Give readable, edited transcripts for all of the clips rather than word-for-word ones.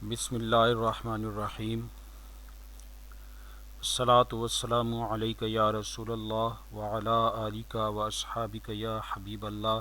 बिस्मिल्लाहिर्रहमानिर्रहीम। अस्सलातु वस्सलामु अलैका या रसूलल्लाह व अला आलिका व अस्हाबिका या हबीबल्लाह।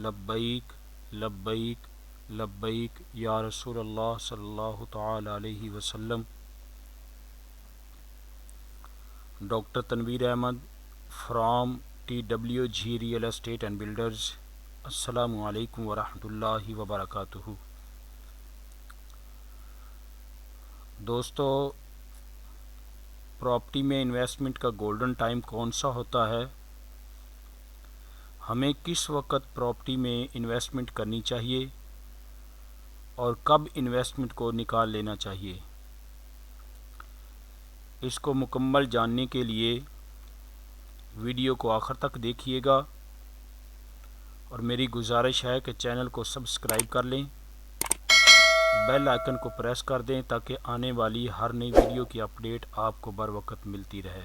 लब्बैक लब्बैक लब्बैक या रसूलल्लाह सल्लल्लाहु तआला अलैहि वसल्लम। Doctor Tanveer Ahmed from TWG real estate and builders. अस्सलामु अलैकुम व रहमतुल्लाहि व बरकातुहू। दोस्तों, प्रॉपर्टी में इन्वेस्टमेंट का गोल्डन टाइम कौन सा होता है, हमें किस वक्त प्रॉपर्टी में इन्वेस्टमेंट करनी चाहिए और कब इन्वेस्टमेंट को निकाल लेना चाहिए, इसको मुकम्मल जानने के लिए वीडियो को आखिर तक देखिएगा और मेरी गुजारिश है कि चैनल को सब्सक्राइब कर लें, बेल आइकन को प्रेस कर दें ताकि आने वाली हर नई वीडियो की अपडेट आपको बर वक्त मिलती रहे।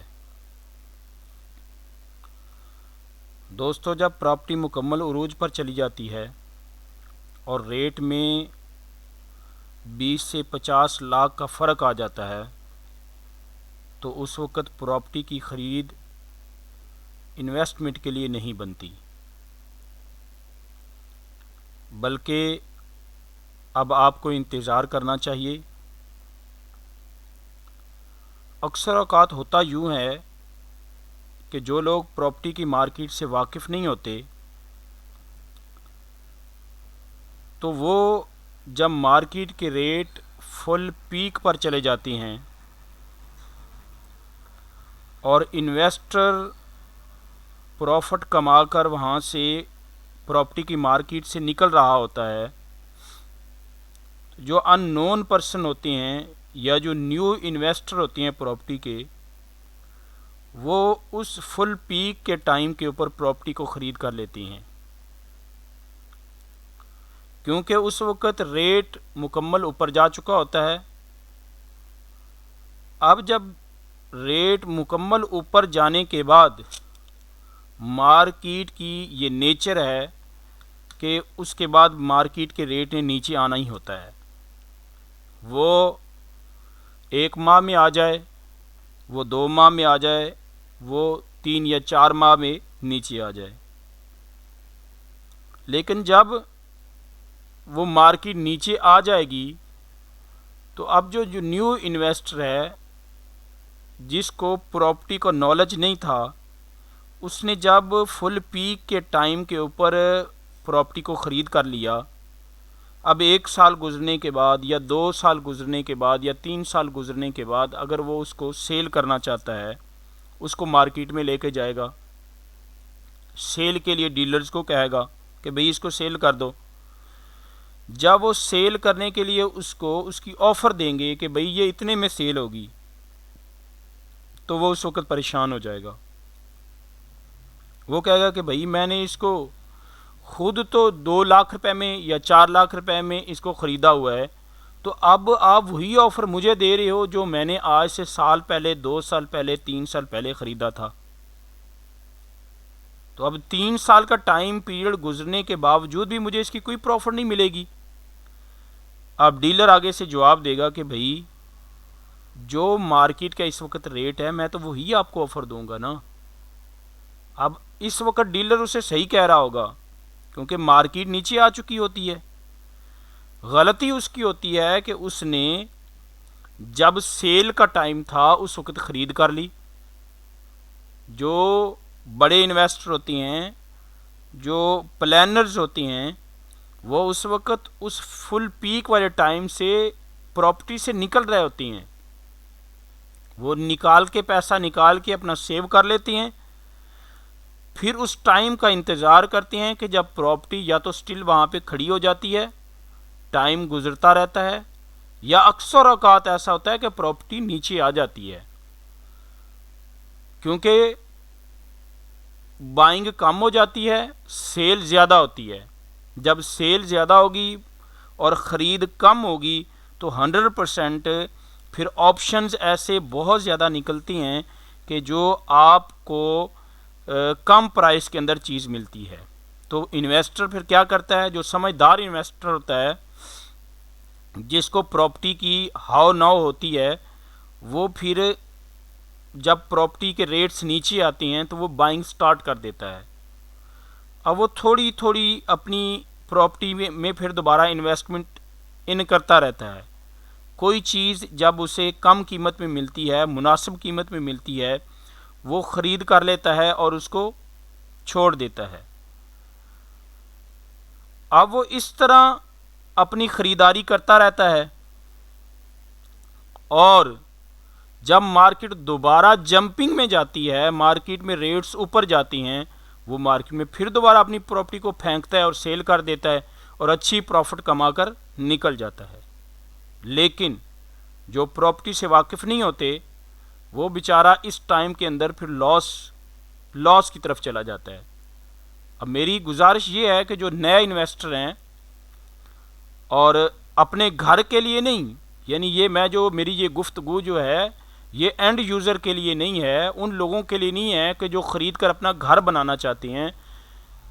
दोस्तों, जब प्रॉपर्टी मुकम्मल उरूज पर चली जाती है और रेट में 20 से 50 लाख का फ़र्क आ जाता है तो उस वक़्त प्रॉपर्टी की ख़रीद इन्वेस्टमेंट के लिए नहीं बनती, बल्कि अब आपको इंतज़ार करना चाहिए। अक्सर औक़ात होता यूँ है कि जो लोग प्रॉपर्टी की मार्केट से वाकिफ़ नहीं होते तो वो जब मार्केट के रेट फुल पीक पर चले जाती हैं और इन्वेस्टर प्रॉफिट कमाकर वहाँ से प्रॉपर्टी की मार्केट से निकल रहा होता है, जो अननोन पर्सन होते हैं या जो न्यू इन्वेस्टर होते हैं प्रॉपर्टी के, वो उस फुल पीक के टाइम के ऊपर प्रॉपर्टी को ख़रीद कर लेती हैं, क्योंकि उस वक़्त रेट मुकम्मल ऊपर जा चुका होता है। अब जब रेट मुकम्मल ऊपर जाने के बाद मार्केट की ये नेचर है कि उसके बाद मार्केट के रेट ने नीचे आना ही होता है। वो 1 माह में आ जाए, वो 2 माह में आ जाए, वो 3 या 4 माह में नीचे आ जाए, लेकिन जब वो मार्केट नीचे आ जाएगी तो अब जो न्यू इन्वेस्टर है, जिसको प्रॉपर्टी का नॉलेज नहीं था, उसने जब फुल पीक के टाइम के ऊपर प्रॉपर्टी को ख़रीद कर लिया, अब 1 साल गुजरने के बाद या 2 साल गुजरने के बाद या 3 साल गुजरने के बाद अगर वो उसको सेल करना चाहता है, उसको मार्केट में लेके जाएगा, सेल के लिए डीलर्स को कहेगा कि भाई इसको सेल कर दो। जब वो सेल करने के लिए उसको उसकी ऑफ़र देंगे कि भाई ये इतने में सेल होगी, तो वो उस वक़्त परेशान हो जाएगा। वो कहेगा कि भाई मैंने इसको खुद तो 2 लाख रुपए में या 4 लाख रुपए में इसको ख़रीदा हुआ है, तो अब आप वही ऑफ़र मुझे दे रहे हो जो मैंने आज से साल पहले, 2 साल पहले, 3 साल पहले ख़रीदा था। तो अब 3 साल का टाइम पीरियड गुजरने के बावजूद भी मुझे इसकी कोई प्रॉफिट नहीं मिलेगी। अब डीलर आगे से जवाब देगा कि भाई जो मार्केट का इस वक्त रेट है मैं तो वही आपको ऑफ़र दूंगा ना। अब इस वक्त डीलर उसे सही कह रहा होगा, क्योंकि मार्केट नीचे आ चुकी होती है। गलती उसकी होती है कि उसने जब सेल का टाइम था उस वक्त ख़रीद कर ली। जो बड़े इन्वेस्टर होती हैं, जो प्लानर्स होती हैं, वो उस वक्त उस फुल पीक वाले टाइम से प्रॉपर्टी से निकल रहे होती हैं। वो निकाल के पैसा निकाल के अपना सेव कर लेती हैं, फिर उस टाइम का इंतज़ार करते हैं कि जब प्रॉपर्टी या तो स्टिल वहाँ पे खड़ी हो जाती है, टाइम गुजरता रहता है, या अक्सर औक़ात ऐसा होता है कि प्रॉपर्टी नीचे आ जाती है, क्योंकि बाइंग कम हो जाती है, सेल ज़्यादा होती है। जब सेल ज़्यादा होगी और ख़रीद कम होगी तो 100% फिर ऑप्शंस ऐसे बहुत ज़्यादा निकलती हैं कि जो आपको कम प्राइस के अंदर चीज़ मिलती है। तो इन्वेस्टर फिर क्या करता है, जो समझदार इन्वेस्टर होता है जिसको प्रॉपर्टी की हाव नाव होती है, वो फिर जब प्रॉपर्टी के रेट्स नीचे आते हैं तो वो बाइंग स्टार्ट कर देता है। अब वो थोड़ी थोड़ी अपनी प्रॉपर्टी में फिर दोबारा इन्वेस्टमेंट इन करता रहता है। कोई चीज़ जब उसे कम कीमत में मिलती है, मुनासिब कीमत में मिलती है, वो ख़रीद कर लेता है और उसको छोड़ देता है। अब वो इस तरह अपनी ख़रीदारी करता रहता है और जब मार्केट दोबारा जंपिंग में जाती है, मार्केट में रेट्स ऊपर जाती हैं, वो मार्केट में फिर दोबारा अपनी प्रॉपर्टी को फेंकता है और सेल कर देता है और अच्छी प्रॉफिट कमाकर निकल जाता है। लेकिन जो प्रॉपर्टी से वाकिफ़ नहीं होते, वो बेचारा इस टाइम के अंदर फिर लॉस की तरफ चला जाता है। अब मेरी गुजारिश ये है कि जो नए इन्वेस्टर हैं और अपने घर के लिए नहीं, यानी ये मैं जो मेरी ये गुफ्तगू जो है ये एंड यूज़र के लिए नहीं है, उन लोगों के लिए नहीं है कि जो ख़रीद कर अपना घर बनाना चाहते हैं,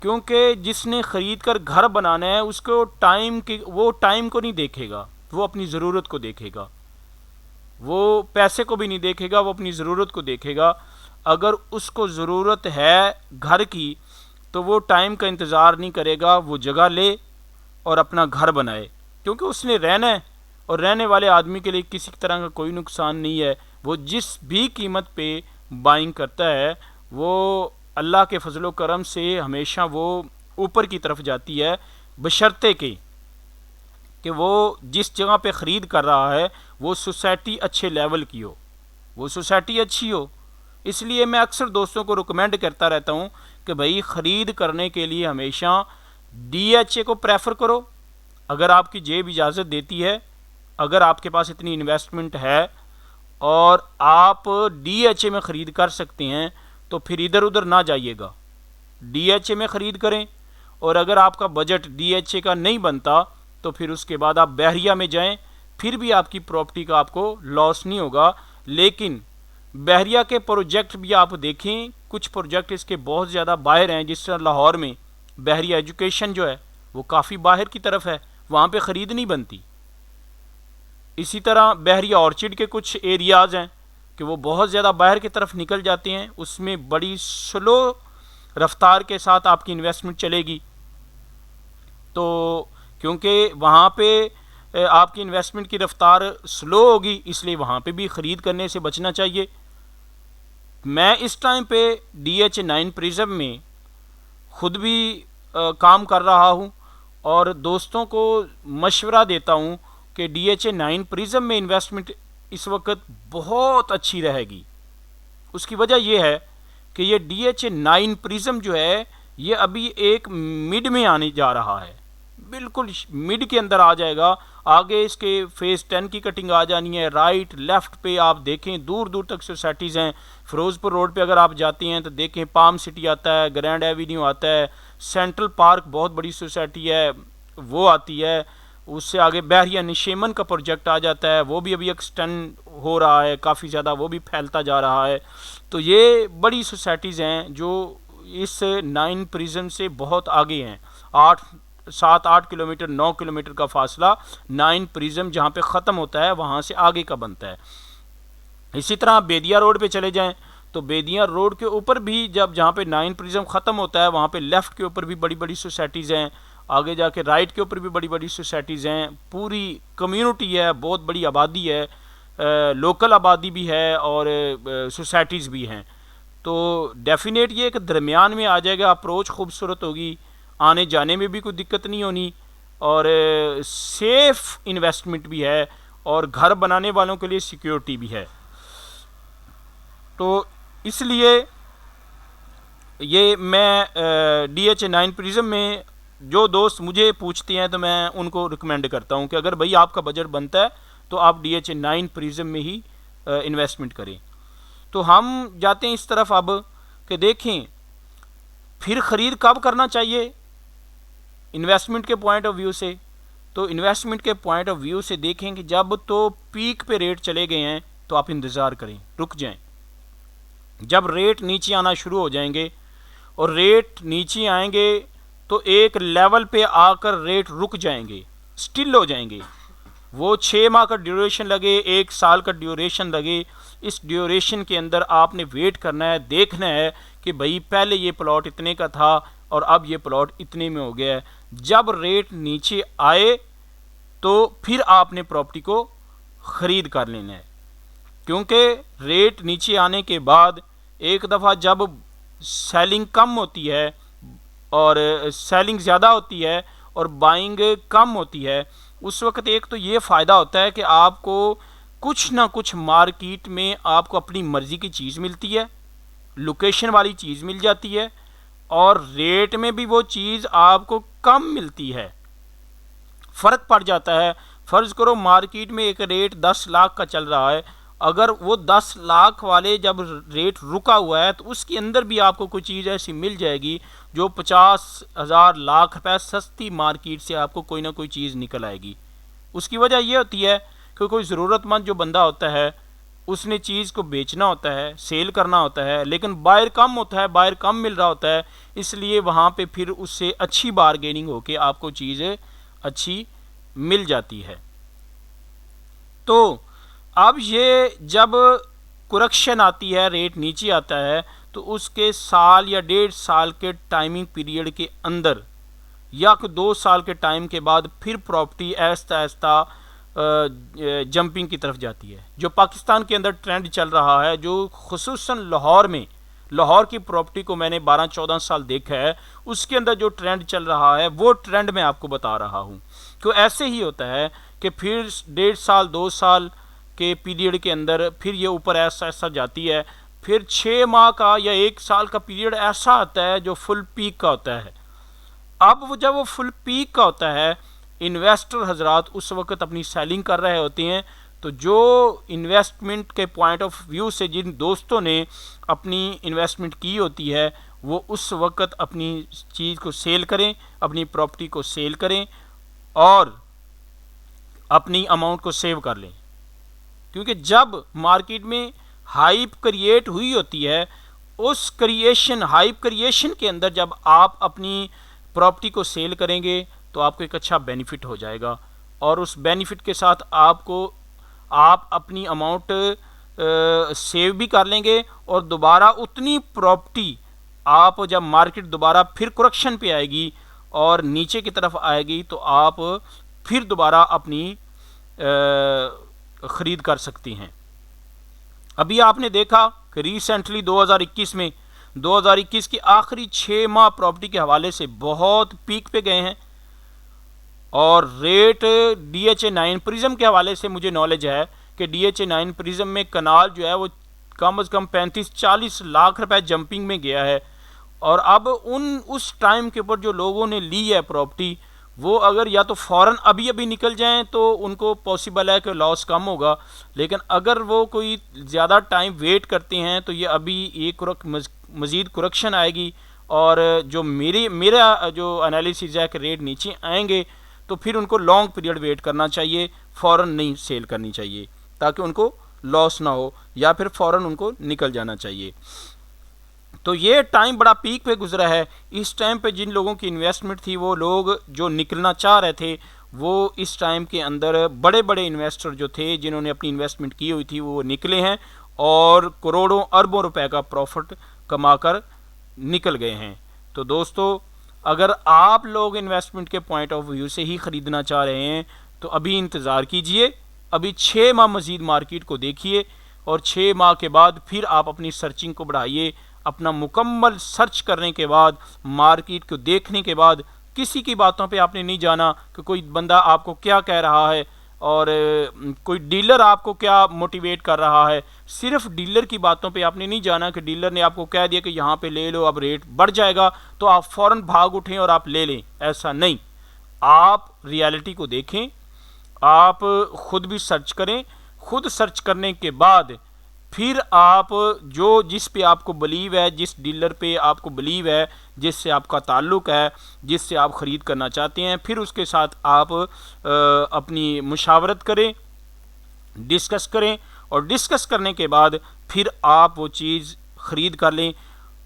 क्योंकि जिसने ख़रीद कर घर बनाना है उसको वो टाइम को नहीं देखेगा, वो अपनी ज़रूरत को देखेगा। वो पैसे को भी नहीं देखेगा, वो अपनी ज़रूरत को देखेगा। अगर उसको ज़रूरत है घर की तो वो टाइम का इंतज़ार नहीं करेगा, वो जगह ले और अपना घर बनाए, क्योंकि उसने रहना है और रहने वाले आदमी के लिए किसी तरह का कोई नुकसान नहीं है। वो जिस भी कीमत पे बाइंग करता है वो अल्लाह के फजलो करम से हमेशा वो ऊपर की तरफ जाती है, बशर्ते कि वो जिस जगह पे ख़रीद कर रहा है वो सोसाइटी अच्छे लेवल की हो, वो सोसाइटी अच्छी हो। इसलिए मैं अक्सर दोस्तों को रिकमेंड करता रहता हूँ कि भाई ख़रीद करने के लिए हमेशा DHA को प्रेफर करो, अगर आपकी जेब इजाज़त देती है, अगर आपके पास इतनी इन्वेस्टमेंट है और आप DHA में ख़रीद कर सकते हैं तो फिर इधर उधर ना जाइएगा, DHA में ख़रीद करें। और अगर आपका बजट DHA का नहीं बनता तो फिर उसके बाद आप बहरिया में जाएं, फिर भी आपकी प्रॉपर्टी का आपको लॉस नहीं होगा। लेकिन बहरिया के प्रोजेक्ट भी आप देखें, कुछ प्रोजेक्ट इसके बहुत ज़्यादा बाहर हैं, जिस तरह लाहौर में बहरिया एजुकेशन जो है वो काफ़ी बाहर की तरफ है, वहाँ पे ख़रीद नहीं बनती। इसी तरह बहरिया ऑर्चिड के कुछ एरियाज़ हैं कि वो बहुत ज़्यादा बाहर की तरफ निकल जाते हैं, उसमें बड़ी स्लो रफ्तार के साथ आपकी इन्वेस्टमेंट चलेगी। तो क्योंकि वहाँ पे आपकी इन्वेस्टमेंट की रफ्तार स्लो होगी, इसलिए वहाँ पे भी ख़रीद करने से बचना चाहिए। मैं इस टाइम पे DH9 प्रिज्म में ख़ुद भी काम कर रहा हूँ और दोस्तों को मशवरा देता हूँ कि DH9 प्रिज्म में इन्वेस्टमेंट इस वक्त बहुत अच्छी रहेगी। उसकी वजह यह है कि ये DH9 प्रिज्म जो है ये अभी एक मिड में आने जा रहा है, बिल्कुल मिड के अंदर आ जाएगा। आगे इसके फेज़ 10 की कटिंग आ जानी है। राइट लेफ़्ट पे आप देखें दूर दूर तक सोसाइटीज़ हैं। फ़िरोज़पुर रोड पे अगर आप जाते हैं तो देखें पाम सिटी आता है, ग्रैंड एवेन्यू आता है, सेंट्रल पार्क बहुत बड़ी सोसाइटी है वो आती है, उससे आगे बहरिया निशेमन का प्रोजेक्ट आ जाता है, वो भी अभी एक्सटेंड हो रहा है काफ़ी ज़्यादा, वो भी फैलता जा रहा है। तो ये बड़ी सोसाइटीज़ हैं जो इस 9 प्रिज्म से बहुत आगे हैं। 7-8 किलोमीटर 9 किलोमीटर का फासला 9 प्रिज्म जहाँ पे ख़त्म होता है वहाँ से आगे का बनता है। इसी तरह बेदिया रोड पे चले जाएं तो बेदिया रोड के ऊपर भी जहाँ पे 9 प्रिज्म ख़त्म होता है वहाँ पे लेफ़्ट के ऊपर भी बड़ी बड़ी सोसाइटीज़ हैं, आगे जाके राइट के ऊपर भी बड़ी बड़ी सोसाइटीज़ हैं। पूरी कम्युनिटी है, बहुत बड़ी आबादी है, लोकल आबादी भी है और सोसाइटीज़ भी हैं। तो डेफिनेट ये कि दरमियान में आ जाएगा, अप्रोच खूबसूरत होगी, आने जाने में भी कोई दिक्कत नहीं होनी और सेफ़ इन्वेस्टमेंट भी है और घर बनाने वालों के लिए सिक्योरिटी भी है। तो इसलिए ये मैं DH9 प्रिज्म में जो दोस्त मुझे पूछते हैं तो मैं उनको रिकमेंड करता हूँ कि अगर भाई आपका बजट बनता है तो आप DH9 प्रिज्म में ही इन्वेस्टमेंट करें। तो हम जाते हैं इस तरफ अब कि देखें फिर ख़रीद कब करना चाहिए इन्वेस्टमेंट के पॉइंट ऑफ व्यू से। तो इन्वेस्टमेंट के पॉइंट ऑफ व्यू से देखें कि जब तो पीक पे रेट चले गए हैं तो आप इंतज़ार करें, रुक जाएं। जब रेट नीचे आना शुरू हो जाएंगे और रेट नीचे आएंगे तो एक लेवल पे आकर रेट रुक जाएंगे, स्टिल हो जाएंगे, वो 6 माह का ड्यूरेशन लगे, 1 साल का ड्यूरेशन लगे, इस ड्यूरेशन के अंदर आपने वेट करना है, देखना है कि भाई पहले ये प्लॉट इतने का था और अब ये प्लॉट इतने में हो गया है। जब रेट नीचे आए तो फिर आपने प्रॉपर्टी को ख़रीद कर लेना है, क्योंकि रेट नीचे आने के बाद एक दफ़ा जब सेलिंग कम होती है और सेलिंग ज़्यादा होती है और बाइंग कम होती है, उस वक्त एक तो ये फ़ायदा होता है कि आपको कुछ ना कुछ मार्केट में आपको अपनी मर्ज़ी की चीज़ मिलती है, लोकेशन वाली चीज़ मिल जाती है और रेट में भी वो चीज़ आपको कम मिलती है, फ़र्क पड़ जाता है। फ़र्ज़ करो मार्केट में एक रेट 10 लाख का चल रहा है, अगर वो 10 लाख वाले जब रेट रुका हुआ है तो उसके अंदर भी आपको कोई चीज़ ऐसी मिल जाएगी जो 50,000 लाख रुपए सस्ती मार्केट से आपको कोई ना कोई चीज़ निकल आएगी। उसकी वजह यह होती है कि कोई ज़रूरतमंद जो बंदा होता है उसने चीज़ को बेचना होता है, सेल करना होता है, लेकिन बायर कम होता है, बायर कम मिल रहा होता है, इसलिए वहाँ पे फिर उससे अच्छी बारगेनिंग होके आपको चीज़ अच्छी मिल जाती है। तो अब ये जब करेक्शन आती है, रेट नीचे आता है, तो उसके साल या 1.5 साल के टाइमिंग पीरियड के अंदर या 2 साल के टाइम के बाद फिर प्रॉपर्टी आहिस्ता आहिस्ता जंपिंग की तरफ जाती है। जो पाकिस्तान के अंदर ट्रेंड चल रहा है, जो खुसूसन लाहौर में, लाहौर की प्रॉपर्टी को मैंने 12-14 साल देखा है, उसके अंदर जो ट्रेंड चल रहा है वो ट्रेंड मैं आपको बता रहा हूँ। तो ऐसे ही होता है कि फिर 1.5 साल 2 साल के पीरियड के अंदर फिर ये ऊपर ऐसा ऐसा जाती है, फिर 6 माह का या 1 साल का पीरियड ऐसा आता है जो फुल पीक का होता है। अब वो जब वो फुल पीक का होता है, इन्वेस्टर हजरात उस वक्त अपनी सेलिंग कर रहे होते हैं, तो जो इन्वेस्टमेंट के पॉइंट ऑफ व्यू से जिन दोस्तों ने अपनी इन्वेस्टमेंट की होती है वो उस वक्त अपनी चीज़ को सेल करें, अपनी प्रॉपर्टी को सेल करें और अपनी अमाउंट को सेव कर लें, क्योंकि जब मार्केट में हाइप क्रिएट हुई होती है, उस हाइप क्रिएशन के अंदर जब आप अपनी प्रॉपर्टी को सेल करेंगे तो आपको एक अच्छा बेनिफिट हो जाएगा और उस बेनिफिट के साथ आप अपनी अमाउंट सेव भी कर लेंगे और दोबारा उतनी प्रॉपर्टी आप जब मार्केट दोबारा फिर करेक्शन पे आएगी और नीचे की तरफ आएगी तो आप फिर दोबारा अपनी ख़रीद कर सकती हैं। अभी आपने देखा कि रिसेंटली 2021 के आखिरी 6 माह प्रॉपर्टी के हवाले से बहुत पीक पे गए हैं और रेट DHA 9 प्रिज्म के हवाले से मुझे नॉलेज है कि DHA 9 प्रिज्म में कनाल जो है वो कम से कम 35-40 लाख रुपए जंपिंग में गया है। और अब उस टाइम के ऊपर जो लोगों ने ली है प्रॉपर्टी, वो अगर या तो फ़ौरन अभी निकल जाएं तो उनको पॉसिबल है कि लॉस कम होगा, लेकिन अगर वो कोई ज़्यादा टाइम वेट करते हैं तो ये अभी एक मज़ीद करेक्शन आएगी और जो मेरा जो एनालिसिस है कि रेट नीचे आएंगे तो फिर उनको लॉन्ग पीरियड वेट करना चाहिए, फ़ौरन नहीं सेल करनी चाहिए ताकि उनको लॉस ना हो, या फिर फ़ौरन उनको निकल जाना चाहिए। तो ये टाइम बड़ा पीक पे गुजरा है। इस टाइम पे जिन लोगों की इन्वेस्टमेंट थी, वो लोग जो निकलना चाह रहे थे, वो इस टाइम के अंदर बड़े बड़े इन्वेस्टर जो थे जिन्होंने अपनी इन्वेस्टमेंट की हुई थी वो निकले हैं और करोड़ों अरबों रुपए का प्रॉफिट कमाकर निकल गए हैं। तो दोस्तों, अगर आप लोग इन्वेस्टमेंट के पॉइंट ऑफ व्यू से ही ख़रीदना चाह रहे हैं तो अभी इंतज़ार कीजिए, अभी 6 माह मज़ीद मार्केट को देखिए और 6 माह के बाद फिर आप अपनी सर्चिंग को बढ़ाइए। अपना मुकम्मल सर्च करने के बाद, मार्केट को देखने के बाद, किसी की बातों पे आपने नहीं जाना कि कोई बंदा आपको क्या कह रहा है और कोई डीलर आपको क्या मोटिवेट कर रहा है। सिर्फ डीलर की बातों पे आपने नहीं जाना कि डीलर ने आपको कह दिया कि यहाँ पे ले लो, अब रेट बढ़ जाएगा तो आप फ़ौरन भाग उठें और आप ले लें, ऐसा नहीं। आप रियलिटी को देखें, आप ख़ुद भी सर्च करें, ख़ुद सर्च करने के बाद फिर आप जिस पे आपको बिलीव है, जिस डीलर पे आपको बिलीव है, जिससे आपका ताल्लुक़ है, जिससे आप ख़रीद करना चाहते हैं, फिर उसके साथ आप अपनी मुशावरत करें, डिस्कस करें और डिस्कस करने के बाद फिर आप वो चीज़ ख़रीद कर लें।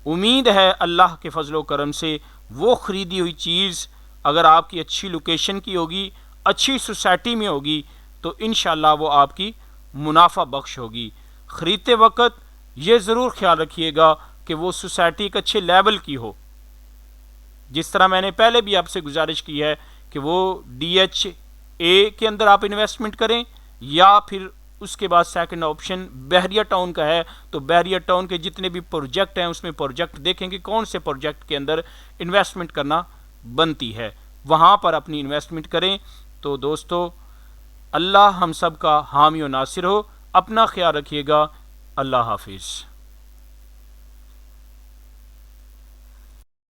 उम्मीद है अल्लाह के फजलो करम से वो ख़रीदी हुई चीज़ अगर आपकी अच्छी लोकेशन की होगी, अच्छी सोसाइटी में होगी, तो इंशाल्लाह वो आपकी मुनाफा बख्श होगी। ख़रीदते वक्त ये ज़रूर ख्याल रखिएगा कि वो सोसाइटी एक अच्छे लेवल की हो। जिस तरह मैंने पहले भी आपसे गुजारिश की है कि वो DHA के अंदर आप इन्वेस्टमेंट करें, या फिर उसके बाद सेकंड ऑप्शन बहरिया टाउन का है, तो बहरिया टाउन के जितने भी प्रोजेक्ट हैं उसमें प्रोजेक्ट देखेंगे कौन से प्रोजेक्ट के अंदर इन्वेस्टमेंट करना बनती है, वहाँ पर अपनी इन्वेस्टमेंट करें। तो दोस्तों, अल्लाह हम सब का हामी और नासिर हो। अपना ख्याल रखिएगा। अल्लाह हाफिज़।